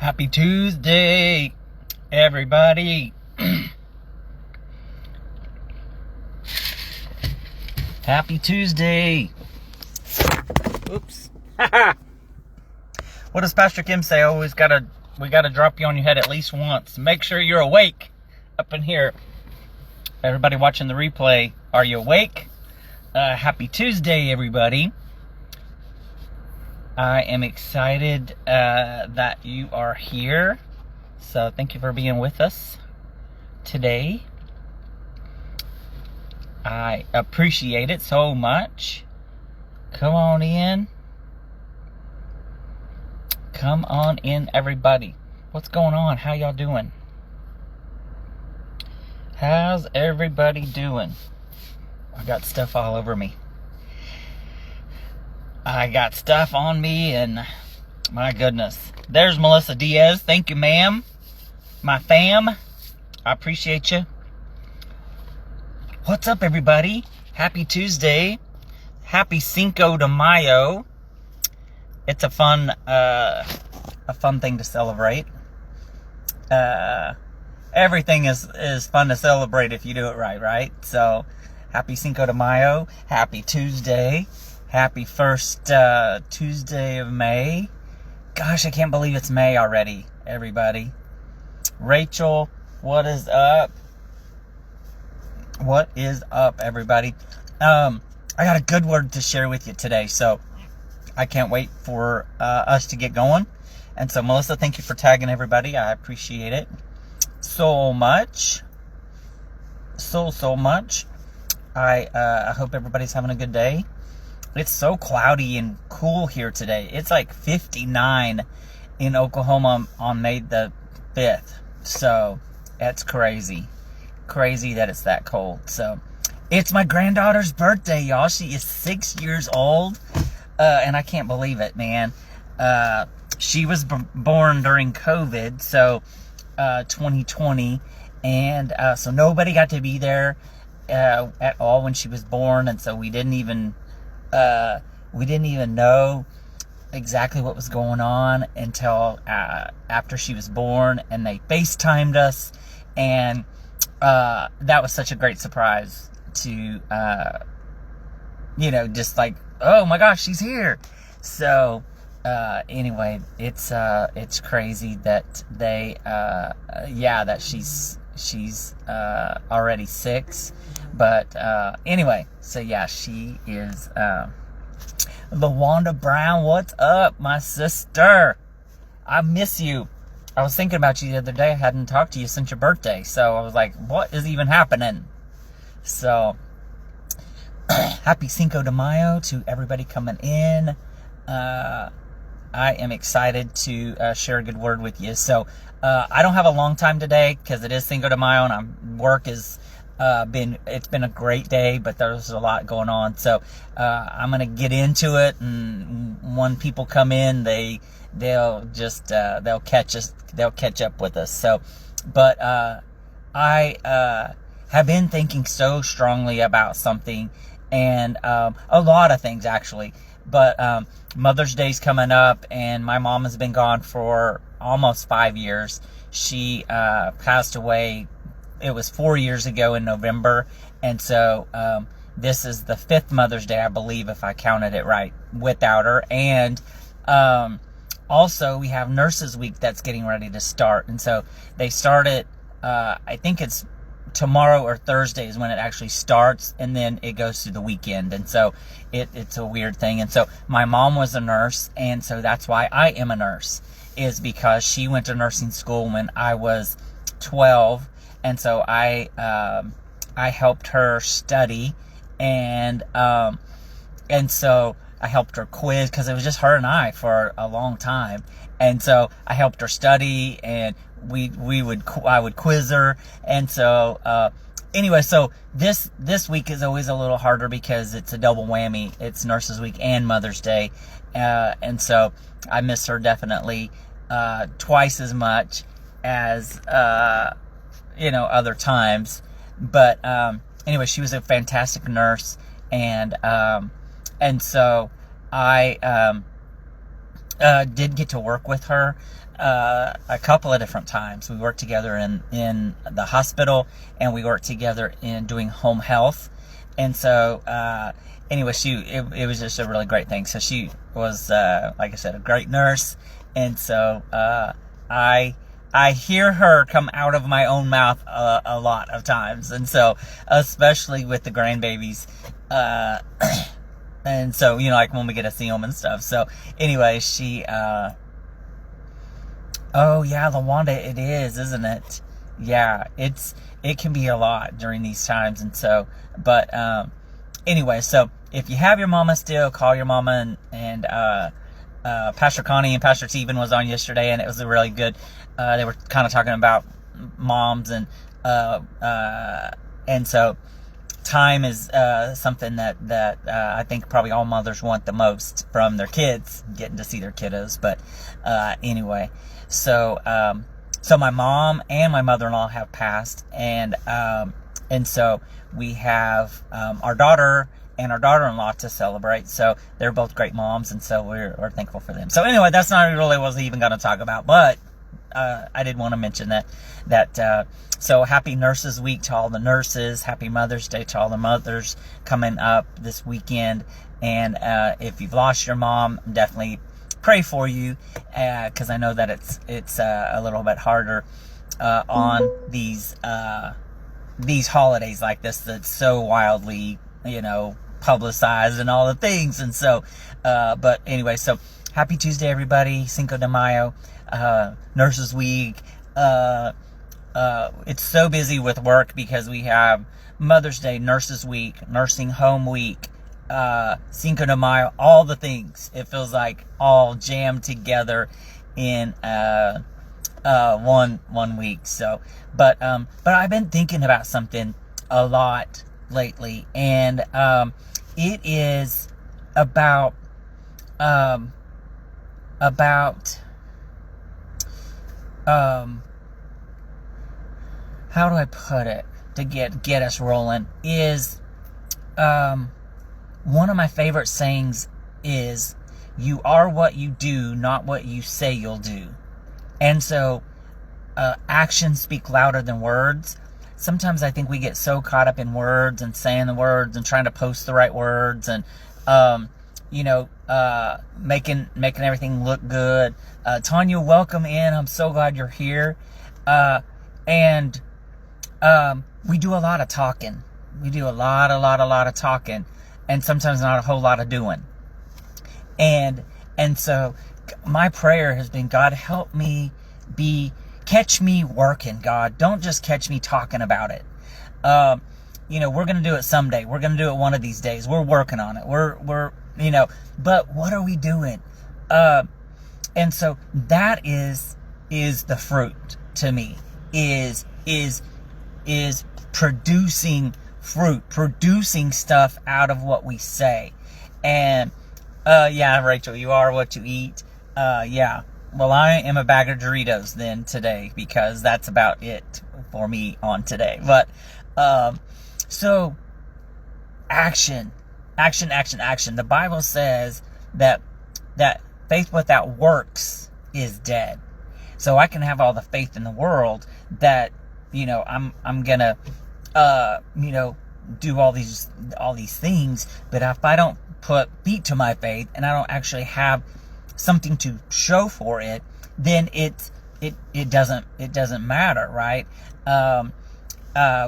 Happy Tuesday, everybody. Happy Tuesday. Oops. What does Pastor Kim say? Oh, we gotta drop you on your head at least once. Make sure you're awake up in here. Everybody watching the replay, are you awake? Happy Tuesday, everybody. I am excited that you are here. So thank you for being with us today. I appreciate it so much. Come on in. Come on in, everybody. What's going on? How y'all doing? How's everybody doing? I got stuff all over me. I got stuff on me, and my goodness. There's Melissa Diaz. Thank you, ma'am. My fam. I appreciate you. What's up, everybody? Happy Tuesday. Happy Cinco de Mayo. It's a fun thing to celebrate. Everything is fun to celebrate if you do it right? So, happy Cinco de Mayo. Happy Tuesday. Happy first Tuesday of May. Gosh, I can't believe it's May already, everybody. Rachel, what is up? What is up, everybody? I got a good word to share with you today, so I can't wait for us to get going. And so, Melissa, thank you for tagging everybody. I appreciate it so much. So much. I hope everybody's having a good day. It's so cloudy and cool here today. It's like 59 in Oklahoma on May the 5th. So, that's crazy. Crazy that it's that cold. So, it's my granddaughter's birthday, y'all. She is 6 years old. And I can't believe it, man. She was born during COVID, so 2020. And so nobody got to be there at all when she was born. And so we didn't even know exactly what was going on until after she was born, and they FaceTimed us, and that was such a great surprise to, just like, oh my gosh, she's here. So, anyway, it's crazy that that she's already 6. But anyway, so yeah, she is LaWanda Brown. What's up, my sister? I miss you. I was thinking about you the other day. I hadn't talked to you since your birthday, so I was like, what is even happening? So, happy Cinco de Mayo to everybody coming in. I am excited to share a good word with you. So, I don't have a long time today because it is Cinco de Mayo, and work is it's been a great day, but there's a lot going on. So I'm gonna get into it, and when people come in, they'll catch up with us. So, but I have been thinking so strongly about something, and a lot of things actually. But Mother's Day's coming up, and my mom has been gone for almost 5 years. She passed away. It was 4 years ago in November, and so this is the 5th Mother's Day, I believe, if I counted it right, without her. And also, we have Nurses Week that's getting ready to start, and so they start it, I think it's tomorrow or Thursday is when it actually starts, and then it goes through the weekend, and so it's a weird thing. And so my mom was a nurse, and so that's why I am a nurse, is because she went to nursing school when I was 12. And so I helped her study, and so I helped her quiz, because it was just her and I for a long time. And so I helped her study, and I would quiz her. And so anyway, so this week is always a little harder because it's a double whammy. It's Nurses Week and Mother's Day, and so I miss her definitely twice as much as other times. But anyway, she was a fantastic nurse, and so I did get to work with her a couple of different times. We worked together in the hospital, and we worked together in doing home health. And so, anyway, it was just a really great thing. So she was, like I said, a great nurse. And so, I hear her come out of my own mouth a lot of times. And so, especially with the grandbabies, and so, like when we get to see them and stuff. So anyway, she, oh yeah, LaWanda, it is, isn't it? Yeah, it can be a lot during these times. And so, but, anyway, so if you have your mama still, call your mama. And Pastor Connie and Pastor Stephen was on yesterday, and it was a really good, they were kind of talking about moms, and so time is something that I think probably all mothers want the most from their kids, getting to see their kiddos. But anyway, so my mom and my mother-in-law have passed, and so we have our daughter and our daughter-in-law to celebrate. So they're both great moms, and so we're thankful for them. So anyway, that's not really what I was even going to talk about, but I did want to mention that so happy Nurses Week to all the nurses. Happy Mother's Day to all the mothers coming up this weekend. And if you've lost your mom, definitely pray for you, because I know that it's a little bit harder on these holidays like this that's so wildly, publicized and all the things. And so, but anyway, so happy Tuesday, everybody. Cinco de Mayo, Nurses Week. It's so busy with work because we have Mother's Day, Nurses Week, Nursing Home Week, Cinco de Mayo, all the things. It feels like all jammed together in one week. So, but I've been thinking about something a lot lately, and it is about how do I put it to get us rolling, is one of my favorite sayings is, you are what you do, not what you say you'll do. And so actions speak louder than words. Sometimes I think we get so caught up in words and saying the words and trying to post the right words, and making everything look good. Tanya, welcome in. I'm so glad you're here. And we do a lot of talking. We do a lot of talking, and sometimes not a whole lot of doing. And so my prayer has been, God, help me catch me working, God. Don't just catch me talking about it. We're going to do it someday. We're going to do it one of these days. We're working on it. But what are we doing? And so that is the fruit to me, is producing fruit, producing stuff out of what we say. And yeah, Rachel, you are what you eat. Yeah. Well, I am a bag of Doritos then today, because that's about it for me on today. But so action. The Bible says that faith without works is dead. So I can have all the faith in the world that I'm gonna do all these things, but if I don't put feet to my faith and I don't actually have something to show for it, then it doesn't matter, right?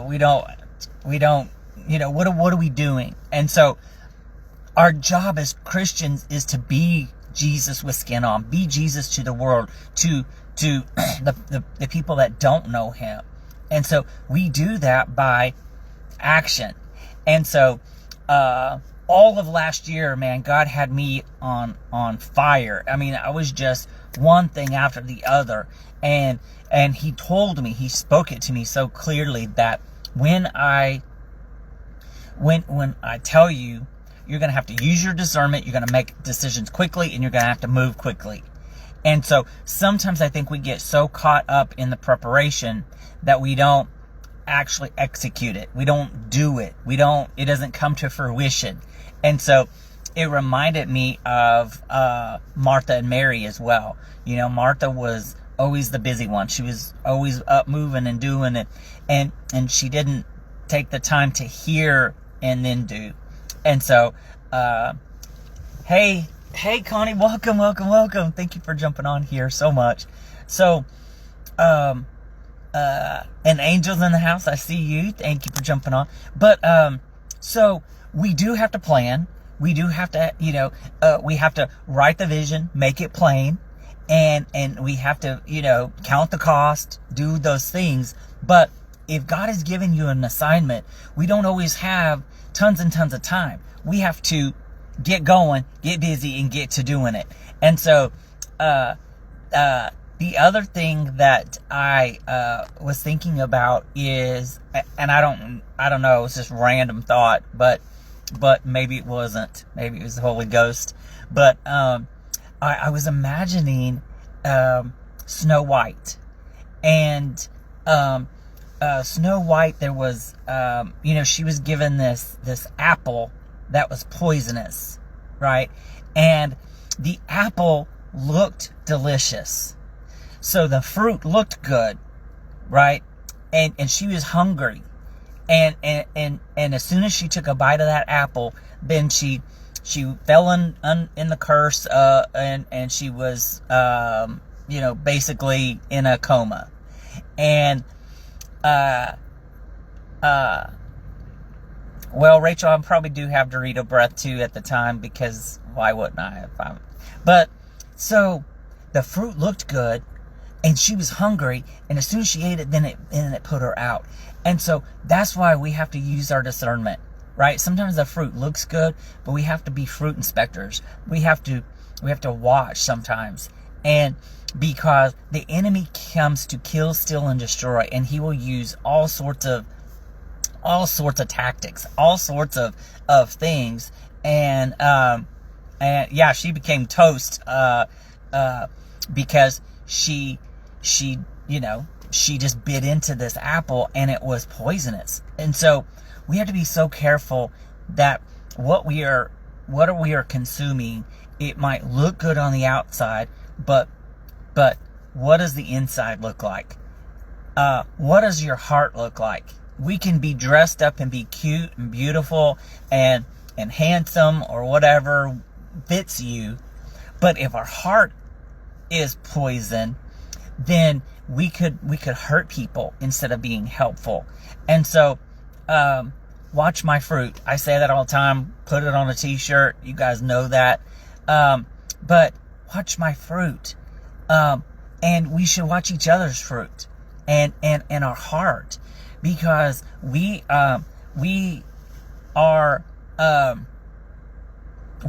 We don't what are we doing? And so our job as Christians is to be Jesus with skin on, be Jesus to the world, to the people that don't know him. And so we do that by action. And so all of last year, man, God had me on fire. I mean, I was just one thing after the other. And he told me, he spoke it to me so clearly that when I tell you, you're going to have to use your discernment, you're going to make decisions quickly, and you're going to have to move quickly. And so sometimes I think we get so caught up in the preparation that we don't actually execute it. We don't do it. It doesn't come to fruition. And so it reminded me of Martha and Mary as well. You know, Martha was always the busy one. She was always up moving and doing it, and she didn't take the time to hear and then do. And so, hey Connie, welcome. Thank you for jumping on here so much. So, and Angel's in the house. I see you. Thank you for jumping on. But so we do have to plan. We do have to, we have to write the vision, make it plain, and we have to, count the cost, do those things. But if God has given you an assignment, we don't always have tons and tons of time. We have to get going, get busy, and get to doing it. And so, the other thing that I was thinking about is, and I don't know, it's just random thought, but maybe it wasn't. Maybe it was the Holy Ghost. But I was imagining Snow White, and Snow White. There was, she was given this apple that was poisonous, right? And the apple looked delicious. So the fruit looked good, right? And she was hungry. And as soon as she took a bite of that apple, then she fell in the curse, and she was, basically in a coma. And, well, Rachel, I probably do have Dorito breath too at the time, because why wouldn't I? But so the fruit looked good, and she was hungry, and as soon as she ate it, then it put her out. And so that's why we have to use our discernment, right? Sometimes the fruit looks good, but we have to be fruit inspectors. We have to watch sometimes, and because the enemy comes to kill, steal, and destroy, and he will use all sorts of tactics, all sorts of things. And yeah, she became toast because she just bit into this apple, and it was poisonous. And so we have to be so careful that what we are consuming, it might look good on the outside, but what does the inside look like? What does your heart look like? We can be dressed up and be cute and beautiful and handsome, or whatever fits you, but if our heart is poison, then we could hurt people instead of being helpful. And so, watch my fruit. I say that all the time. Put it on a t-shirt. You guys know that. But watch my fruit. And we should watch each other's fruit and our heart, because we are,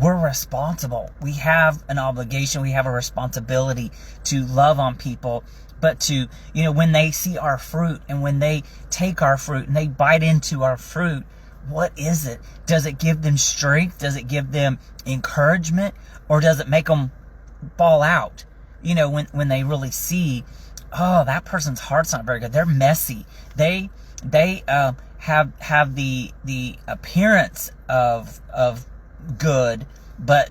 we're responsible. We have an obligation. We have a responsibility to love on people, but to, when they see our fruit, and when they take our fruit and they bite into our fruit, what is it? Does it give them strength? Does it give them encouragement? Or does it make them fall out? When they really see, oh, that person's heart's not very good. They're messy. They have the appearance of good, but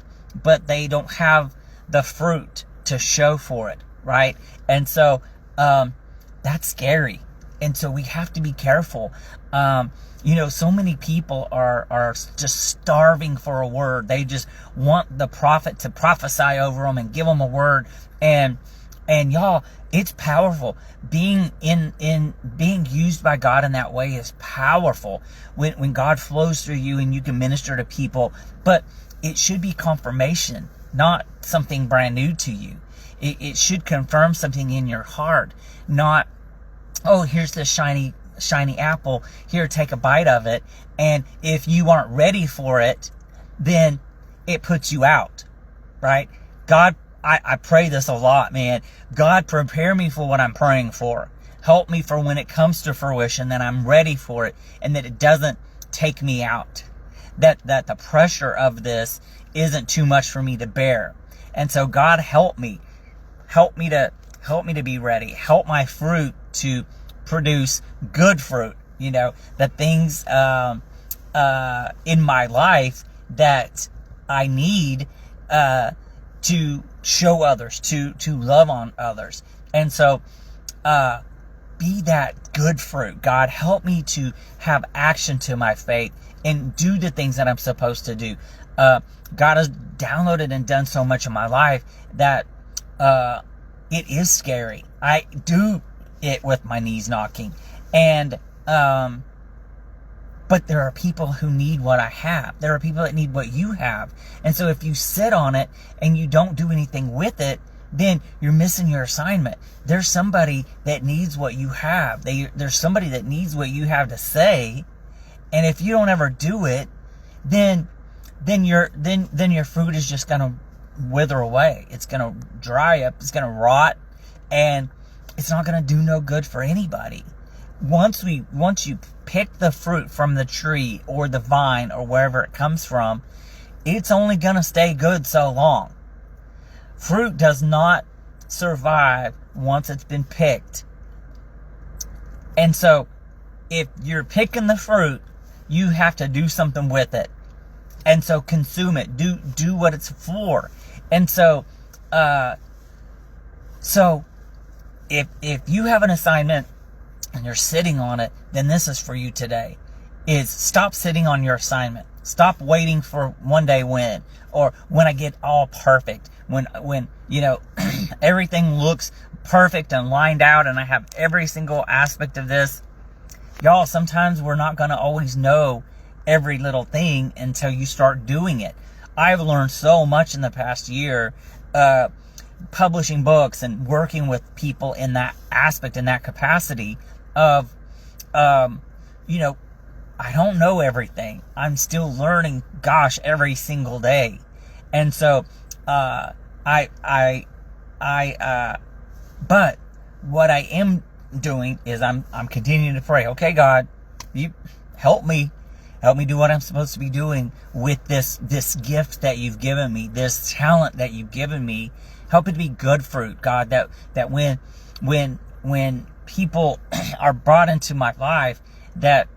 they don't have the fruit to show for it, right? And so that's scary. And so we have to be careful. So many people are just starving for a word. They just want the prophet to prophesy over them and give them a word. And y'all, it's powerful. Being used by God in that way is powerful. When God flows through you and you can minister to people, but it should be confirmation, not something brand new to you. It should confirm something in your heart, not, oh, here's this shiny apple, here, take a bite of it. And if you aren't ready for it, then it puts you out, right? God, I pray this a lot, man. God, prepare me for what I'm praying for. Help me for when it comes to fruition, that I'm ready for it, and that it doesn't take me out. That the pressure of this isn't too much for me to bear. And so, God, help me to be ready. Help my fruit to produce good fruit. The things in my life that I need to show others, to love on others. And so be that good fruit. God, help me to have action to my faith and do the things that I'm supposed to do. God has downloaded and done so much in my life that it is scary. I do it with my knees knocking. And but there are people who need what I have. There are people that need what you have. And so if you sit on it and you don't do anything with it, then you're missing your assignment. There's somebody that needs what you have. There's somebody that needs what you have to say. And if you don't ever do it, then your fruit is just going to wither away. It's going to dry up. It's going to rot, and it's not going to do no good for anybody. Once you pick the fruit from the tree or the vine or wherever it comes from, it's only going to stay good so long. Fruit does not survive once it's been picked. And so if you're picking the fruit, you have to do something with it. And so consume it. Do what it's for. And so if you have an assignment and you're sitting on it, then this is for you today. Is stop sitting on your assignment. Stop waiting for one day when, or when I get all perfect, when everything looks perfect and lined out and I have every single aspect of this. Y'all, sometimes we're not going to always know every little thing until you start doing it. I've learned so much in the past year, publishing books and working with people in that aspect, in that capacity of, I don't know everything. I'm still learning, every single day. And so, but what I am doing is I'm continuing to pray. Okay, God, you help me do what I'm supposed to be doing with this gift that you've given me, this talent that you've given me. Help it to be good fruit, God, that when people are brought into my life, that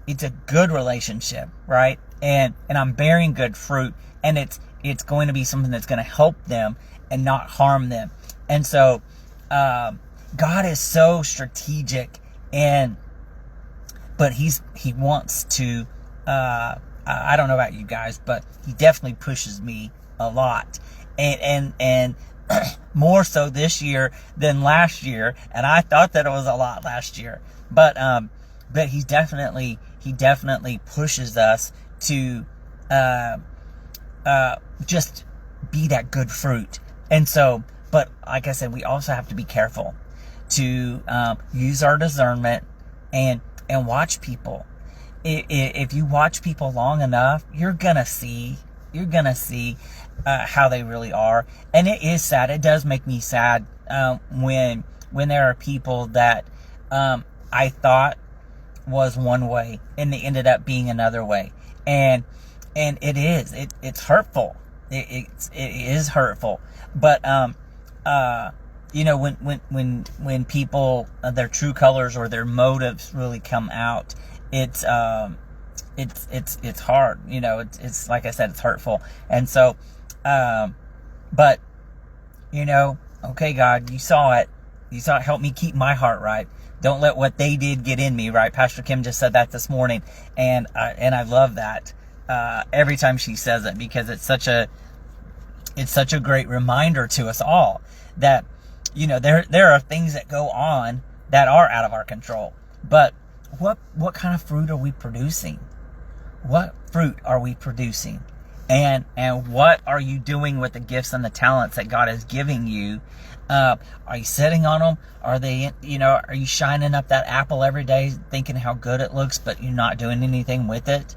it's a good relationship, right? And I'm bearing good fruit, and it's going to be something that's going to help them and not harm them. And so God is so strategic, but he wants to, I don't know about you guys, but he definitely pushes me a lot. And more so this year than last year. And I thought that it was a lot last year. But he definitely pushes us to just be that good fruit. And so, but like I said, we also have to be careful to use our discernment and watch people. If you watch people long enough, you're gonna see how they really are. And it is sad. It does make me sad when there are people that I thought was one way and they ended up being another way. And it's hurtful. It is hurtful. But when people, their true colors or their motives really come out, it's hard. It's like I said, it's hurtful. And so, but okay, God, you saw it. Help me keep my heart right. Don't let what they did get in me, right? Pastor Kim just said that this morning, and I love that every time she says it, because it's such a great reminder to us all that there are things that go on that are out of our control. But what kind of fruit are we producing? What fruit are we producing? And what are you doing with the gifts and the talents that God is giving you? Are you sitting on them? Are they, are you shining up that apple every day thinking how good it looks, but you're not doing anything with it?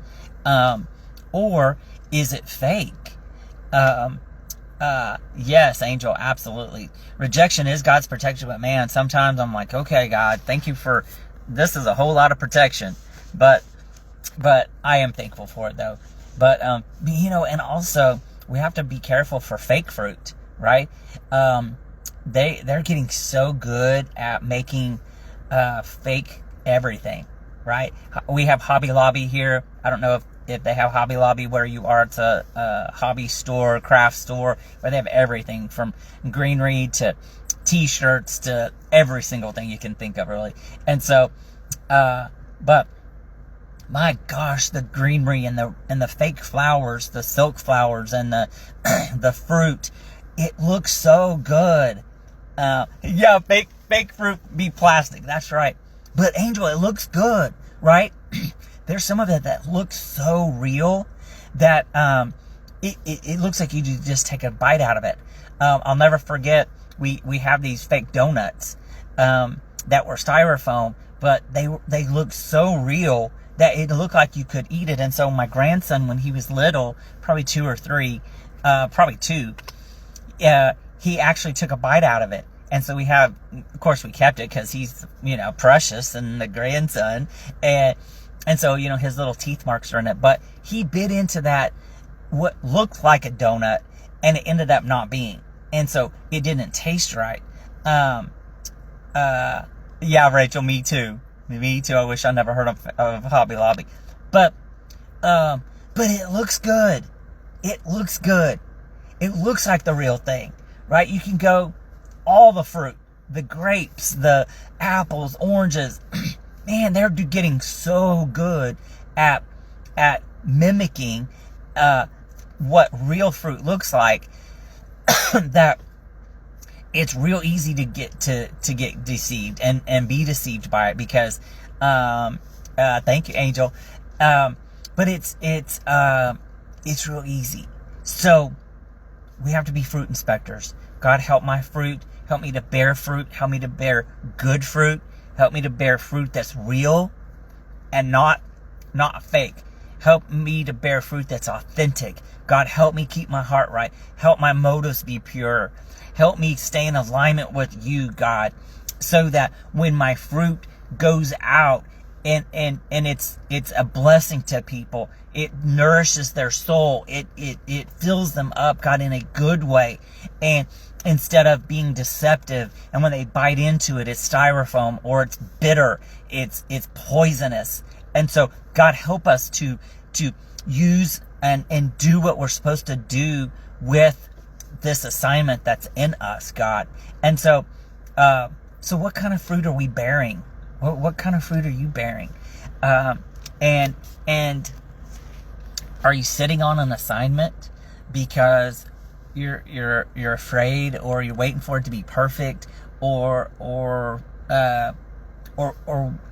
Or is it fake? Yes, Angel, absolutely. Rejection is God's protection, but man, sometimes I'm like, okay, God, thank you for, this is a whole lot of protection, but I am thankful for it though. But, and also we have to be careful for fake fruit, right? They're getting so good at making, fake everything, right? We have Hobby Lobby here. I don't know if they have Hobby Lobby where you are, it's a hobby store, craft store, where they have everything from greenery to t-shirts to every single thing you can think of, really. And so, but my gosh, the greenery and the fake flowers, the silk flowers, and the the fruit, it looks so good. Yeah, fake fruit be plastic. That's right. But Angel, it looks good, right? There's some of it that looks so real that it looks like you just take a bite out of it. I'll never forget, we have these fake donuts that were styrofoam, but they look so real that it looked like you could eat it. And so my grandson, when he was little, probably 2 or 3, probably 2, he actually took a bite out of it. And so of course we kept it because he's, precious and the grandson. And so, his little teeth marks are in it. But he bit into that, what looked like a donut, and it ended up not being. And so it didn't taste right. Yeah, Rachel, me too. Me too. I wish I never heard of Hobby Lobby. But it looks good. It looks good. It looks like the real thing, right? You can go, all the fruit, the grapes, the apples, oranges, man, they're getting so good at mimicking what real fruit looks like that it's real easy to get deceived and be deceived by it, because thank you, Angel. But it's real easy. So we have to be fruit inspectors. God, help my fruit. Help me to bear fruit. Help me to bear good fruit. Help me to bear fruit that's real and not fake. Help me to bear fruit that's authentic. God, help me keep my heart right. Help my motives be pure. Help me stay in alignment with you, God, so that when my fruit goes out and it's a blessing to people, it nourishes their soul. It fills them up, God, in a good way. And instead of being deceptive, and when they bite into it, it's styrofoam, or it's bitter, it's poisonous. And so, God, help us to use and do what we're supposed to do with this assignment that's in us, God. And so, so what kind of fruit are we bearing? What kind of fruit are you bearing? And are you sitting on an assignment because you're afraid, or you're waiting for it to be perfect, or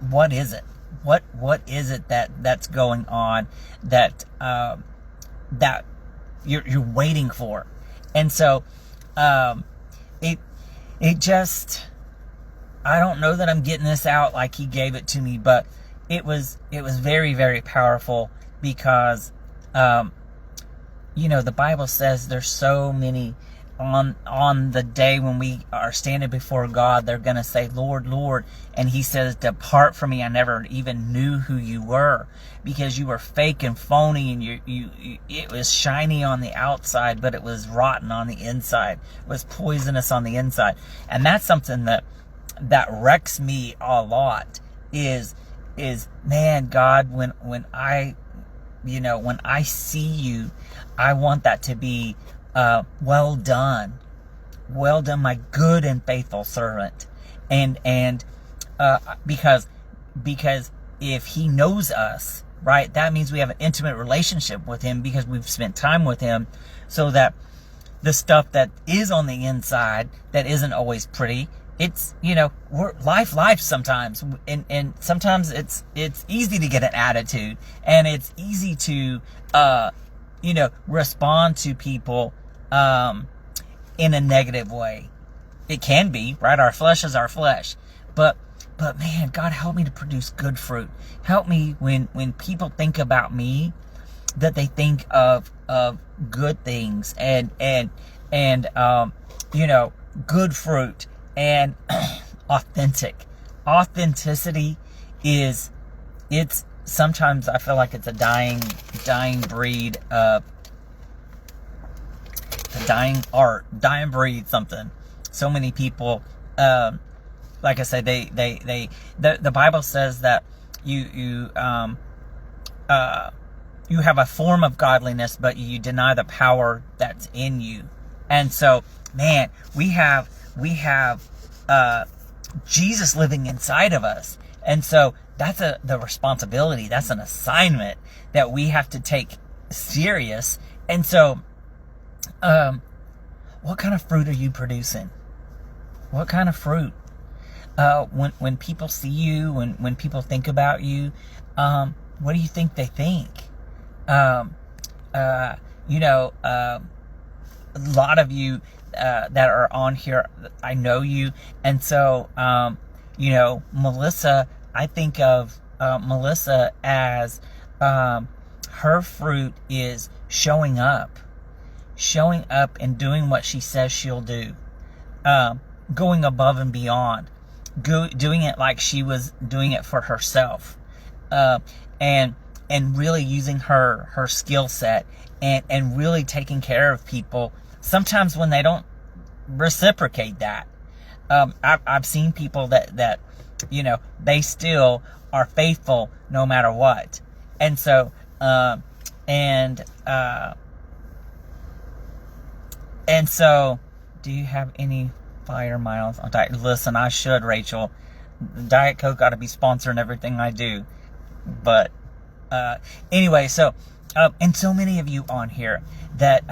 what is it? What is it that's going on that that you're waiting for? And so it just, I don't know that I'm getting this out like he gave it to me, but it was very, very powerful, because the Bible says there's so many on the day when we are standing before God, they're going to say, Lord, Lord. And he says, depart from me. I never even knew who you were, because you were fake and phony, and it was shiny on the outside, but it was rotten on the inside. It was poisonous on the inside. And that's something that wrecks me a lot is man, God, when I see you, I want that to be well done, my good and faithful servant. And because if he knows us, right, that means we have an intimate relationship with him, because we've spent time with him, so that the stuff that is on the inside that isn't always pretty, it's, life sometimes, and sometimes it's easy to get an attitude, and it's easy to respond to people in a negative way. It can be, right? Our flesh is our flesh. But man, God, help me to produce good fruit. Help me when people think about me, that they think of good things and good fruit and authentic. Authenticity is, it's sometimes I feel like it's a dying breed, a dying art, dying breed, something. So many people, like I said, the Bible says that you have a form of godliness, but you deny the power that's in you. And so, man, we have Jesus living inside of us. And so that's the responsibility. That's an assignment that we have to take serious. And so, what kind of fruit are you producing? What kind of fruit? When people see you, when people think about you, what do you think they think? A lot of you that are on here, I know you, and so Melissa, I think of Melissa as her fruit is showing up and doing what she says she'll do, going above and beyond, doing it like she was doing it for herself, and really using her skill set and really taking care of people. Sometimes when they don't reciprocate that, I've seen people that they still are faithful no matter what. And so do you have any fire miles on diet? Listen, I should, Rachel. Diet Coke ought to be sponsoring everything I do. But anyway, so and so many of you on here that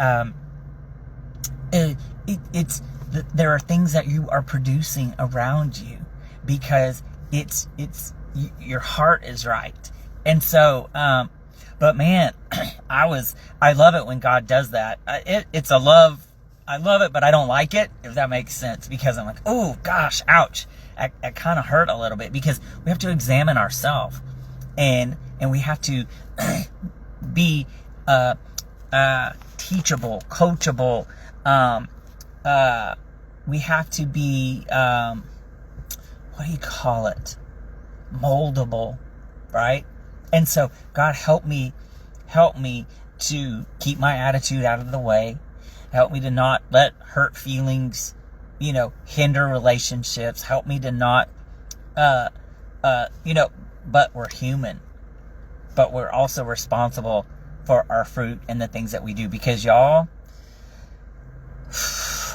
there are things that you are producing around you because it's your heart is right. And so but man, I love it when God does that. It's a love. I love it, but I don't like it, if that makes sense, because I'm like, oh gosh, ouch. I kind of hurt a little bit, because we have to examine ourselves, and we have to be teachable, coachable. We have to be what do you call it? Moldable, right? And so, God, help me to keep my attitude out of the way. Help me to not let hurt feelings, hinder relationships. Help me to not, but we're human. But we're also responsible for our fruit and the things that we do. Because y'all,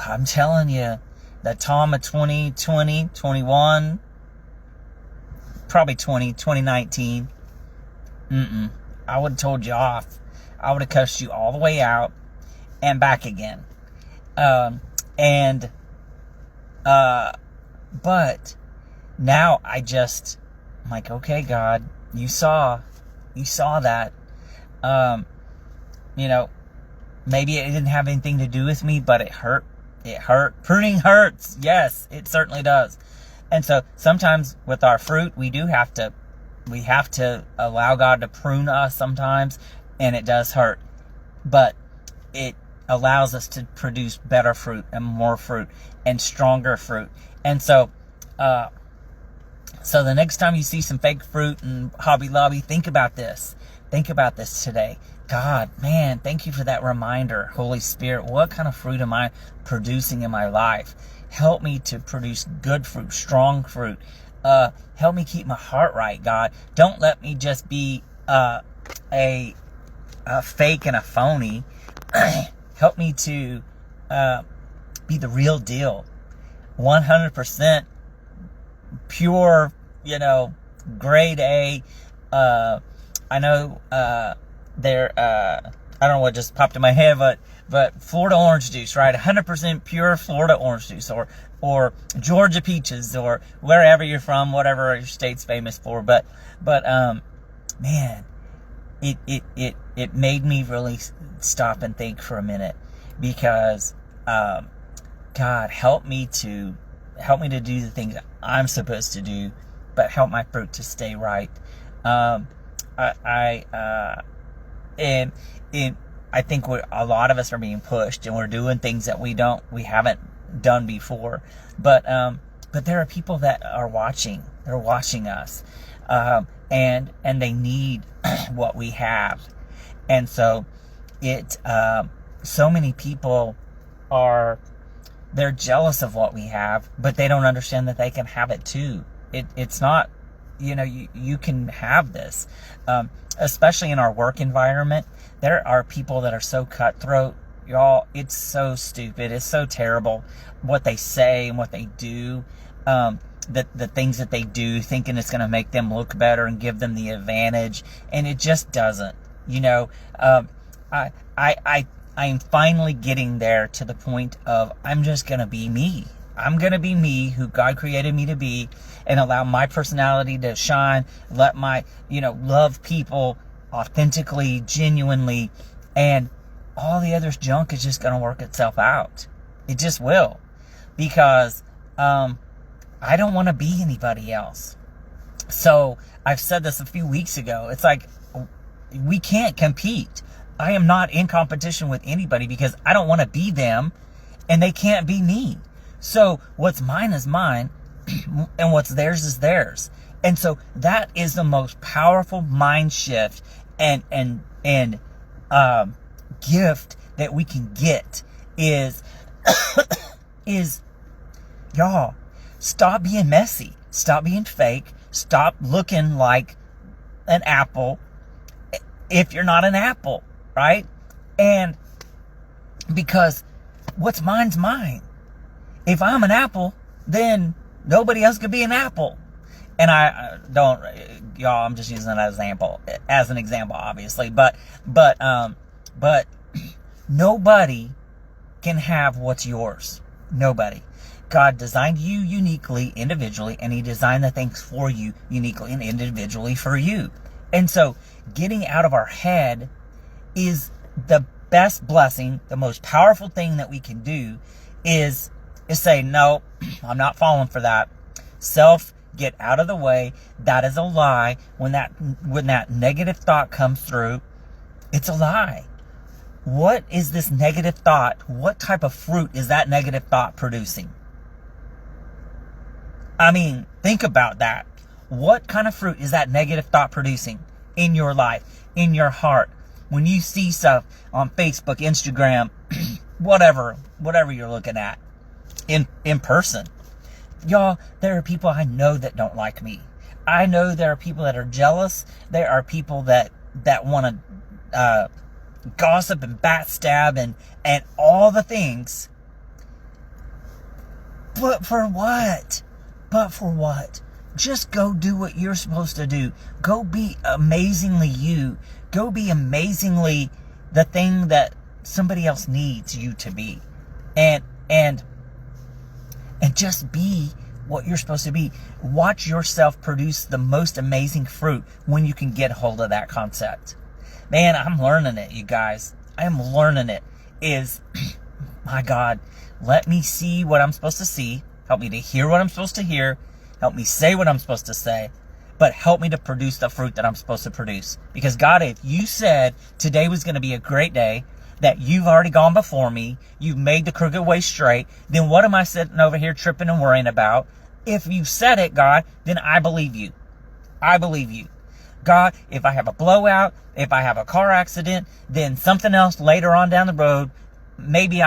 I'm telling you, that Thom of 2020, 21, probably 2019, I would have told you off. I would have cussed you all the way out and back again. But now I'm like, okay, God, you saw that. Maybe it didn't have anything to do with me, but it hurt. It hurt. Pruning hurts. Yes, it certainly does. And so sometimes with our fruit, we have to allow God to prune us sometimes, and it does hurt. But it allows us to produce better fruit and more fruit and stronger fruit. And so the next time you see some fake fruit and Hobby Lobby, think about this. Think about this today. God, man, thank you for that reminder. Holy Spirit, what kind of fruit am I producing in my life? Help me to produce good fruit, strong fruit. Help me keep my heart right, God. Don't let me just be a fake and a phony. Help me to be the real deal. 100% pure, grade A. I know I don't know what just popped in my head, but Florida orange juice, right? 100% pure Florida orange juice, or Georgia peaches, or wherever you're from, whatever your state's famous for. But man, it made me really stop and think for a minute, because God, help me to do the things I'm supposed to do, but help my fruit to stay right. I think a lot of us are being pushed, and we're doing things that we haven't done before. But there are people that are watching. They're watching us, and they need what we have. And so so many people they're jealous of what we have, but they don't understand that they can have it too. It's not, you can have this, especially in our work environment. There are people that are so cutthroat, y'all. It's so stupid. It's so terrible what they say and what they do. The things that they do, thinking it's going to make them look better and give them the advantage, and it just doesn't. I am finally getting there to the point of I'm just going to be me. I'm going to be me, who God created me to be, and allow my personality to shine. Let my, love people authentically, genuinely, and all the other junk is just going to work itself out. It just will. Because I don't want to be anybody else. So I've said this a few weeks ago. It's like, we can't compete. I am not in competition with anybody because I don't want to be them and they can't be me. So what's mine is mine and what's theirs is theirs. And so that is the most powerful mind shift and gift that we can get is y'all, stop being messy. Stop being fake. Stop looking like an apple if you're not an apple, right? And because what's mine's mine. If I'm an apple, then nobody else could be an apple. And I don't, y'all, I'm just using that as an example, obviously. But nobody can have what's yours. Nobody. God designed you uniquely, individually, and He designed the things for you uniquely and individually for you. And so getting out of our head is the best blessing. The most powerful thing that we can do is say, no, I'm not falling for that. Self, get out of the way. That is a lie. When that negative thought comes through, it's a lie. What is this negative thought? What type of fruit is that negative thought producing? I mean, think about that. What kind of fruit is that negative thought producing in your life, in your heart? When you see stuff on Facebook, Instagram, whatever you're looking at in person. Y'all, there are people I know that don't like me. I know there are people that are jealous. There are people that want to gossip and backstab and all the things. But for what? Just go do what you're supposed to do. Go be amazingly you. Go be amazingly the thing that somebody else needs you to be. And just be what you're supposed to be. Watch yourself produce the most amazing fruit when you can get hold of that concept. Man, I'm learning it, you guys. I am learning it. My God, let me see what I'm supposed to see. Help me to hear what I'm supposed to hear. Help me say what I'm supposed to say. But help me to produce the fruit that I'm supposed to produce. Because God, if you said today was going to be a great day, that you've already gone before me, you've made the crooked way straight, then what am I sitting over here tripping and worrying about? If you said it, God, then I believe you. I believe you. God, if I have a blowout, if I have a car accident, then something else later on down the road, maybe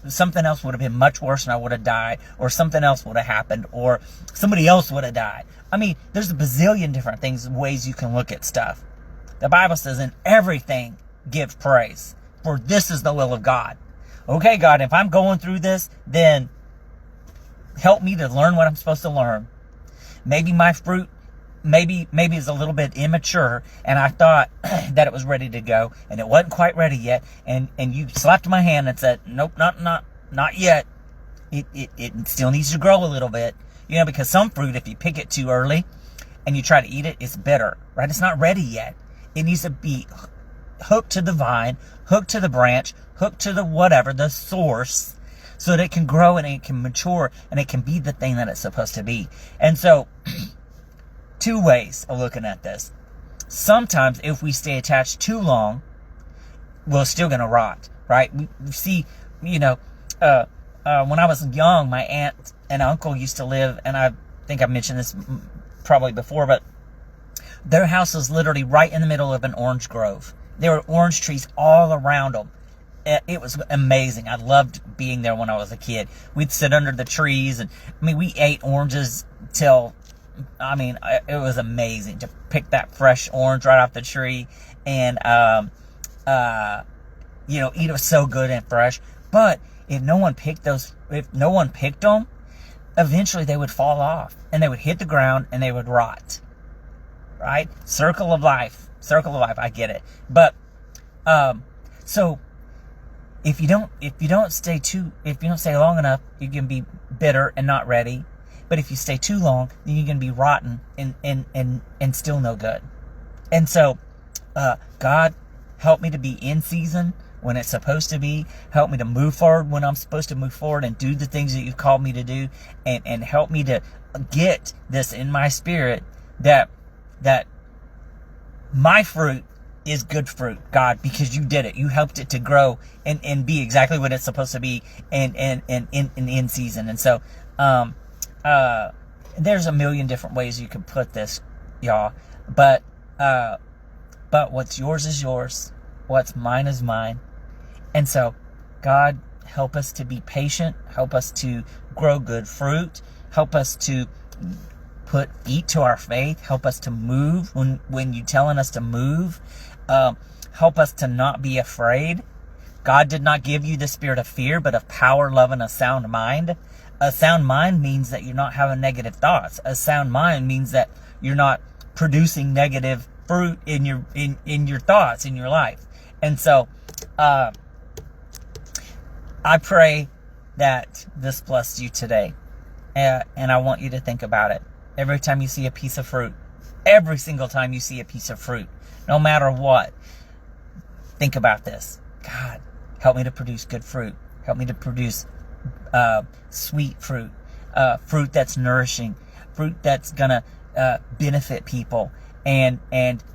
something else would have been much worse and I would have died, or something else would have happened, or somebody else would have died. I mean, there's a bazillion different ways you can look at stuff. The Bible says, in everything, give praise, for this is the will of God. Okay, God, if I'm going through this, then help me to learn what I'm supposed to learn. Maybe my fruit, maybe it's a little bit immature, and I thought that it was ready to go, and it wasn't quite ready yet, and you slapped my hand and said, nope, not yet. It still needs to grow a little bit. Because some fruit, if you pick it too early and you try to eat it, it's bitter, right? It's not ready yet. It needs to be hooked to the vine, hooked to the branch, hooked to the whatever, the source, so that it can grow and it can mature and it can be the thing that it's supposed to be. And so, two ways of looking at this. Sometimes if we stay attached too long, we're still going to rot, right? We see, when I was young, my aunt and uncle used to live, and I think I've mentioned this probably before, but their house was literally right in the middle of an orange grove. There were orange trees all around them. It was amazing. I loved being there when I was a kid. We'd sit under the trees, and we ate oranges till it was amazing to pick that fresh orange right off the tree and, eat it so good and fresh. But if no one picked them, eventually they would fall off and they would hit the ground and they would rot. Right? Circle of life. I get it. But, so if you don't stay long enough, you can be bitter and not ready. But if you stay too long, then you can be rotten and still no good. And so, God, help me to be in season when it's supposed to be. Help me to move forward when I'm supposed to move forward and do the things that you've called me to do. And help me to get this in my spirit that my fruit is good fruit, God, because you did it. You helped it to grow and be exactly what it's supposed to be and in season. And so, there's a million different ways you can put this, y'all. But what's yours is yours. What's mine is mine. And so, God, help us to be patient. Help us to grow good fruit. Help us to put feet to our faith. Help us to move when you're telling us to move. Help us to not be afraid. God did not give you the spirit of fear, but of power, love, and a sound mind. A sound mind means that you're not having negative thoughts. A sound mind means that you're not producing negative fruit in your thoughts, in your life. And so, I pray that this blessed you today. And I want you to think about it. Every time you see a piece of fruit, every single time you see a piece of fruit, no matter what, think about this. God, help me to produce good fruit. Help me to produce sweet fruit, fruit that's nourishing, fruit that's gonna benefit people, and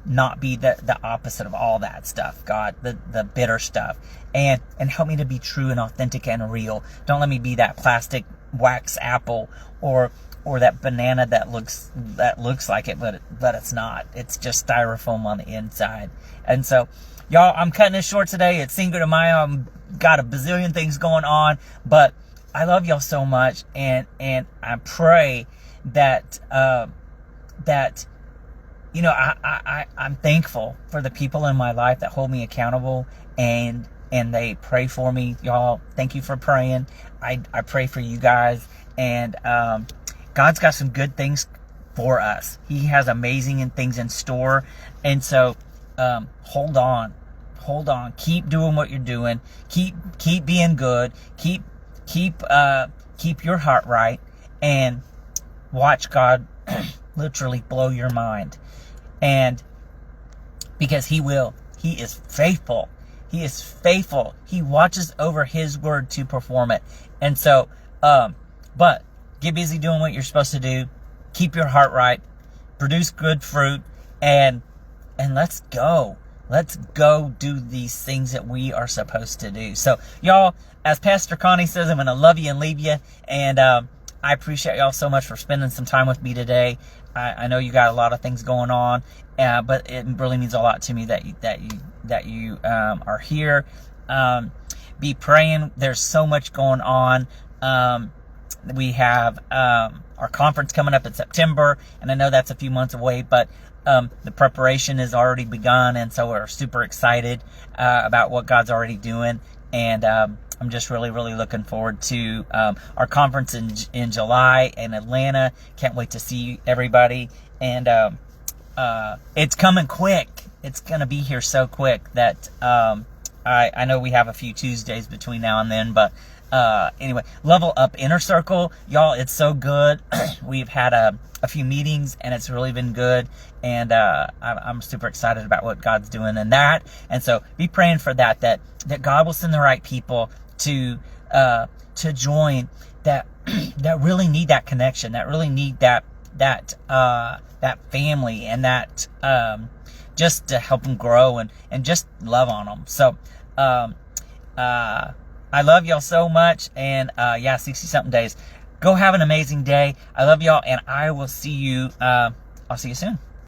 not be the opposite of all that stuff, God, the bitter stuff, and help me to be true and authentic and real. Don't let me be that plastic wax apple or that banana that looks like it, but it's not. It's just styrofoam on the inside. And so, y'all, I'm cutting this short today. It's Cinco de Mayo. I've got a bazillion things going on, but I love y'all so much, and I pray that I'm thankful for the people in my life that hold me accountable and they pray for me. Y'all, thank you for praying. I pray for you guys, and God's got some good things for us. He has amazing things in store, and so hold on. Keep doing what you're doing. Keep being good. Keep your heart right, and watch God literally blow your mind. And because He will. He is faithful. He is faithful. He watches over His word to perform it. And so, but get busy doing what you're supposed to do. Keep your heart right. Produce good fruit. And let's go. Let's go do these things that we are supposed to do. So, y'all, as Pastor Connie says, I'm going to love you and leave you. And I appreciate y'all so much for spending some time with me today. I know you got a lot of things going on, but it really means a lot to me that you are here. Be praying. There's so much going on. We have our conference coming up in September, and I know that's a few months away, but the preparation has already begun, and so we're super excited about what God's already doing. And I'm just really, really looking forward to our conference in July in Atlanta. Can't wait to see everybody. And it's coming quick. It's going to be here so quick that I know we have a few Tuesdays between now and then. But anyway, Level Up Inner Circle. Y'all, it's so good. We've had a few meetings, and it's really been good. And I'm super excited about what God's doing in that. And so be praying for that God will send the right people to join that really need that connection, that really need that family, and that just to help them grow and just love on them. So I love y'all so much, and 60 something days. Go have an amazing day. I love y'all, and I will see you. I'll see you soon.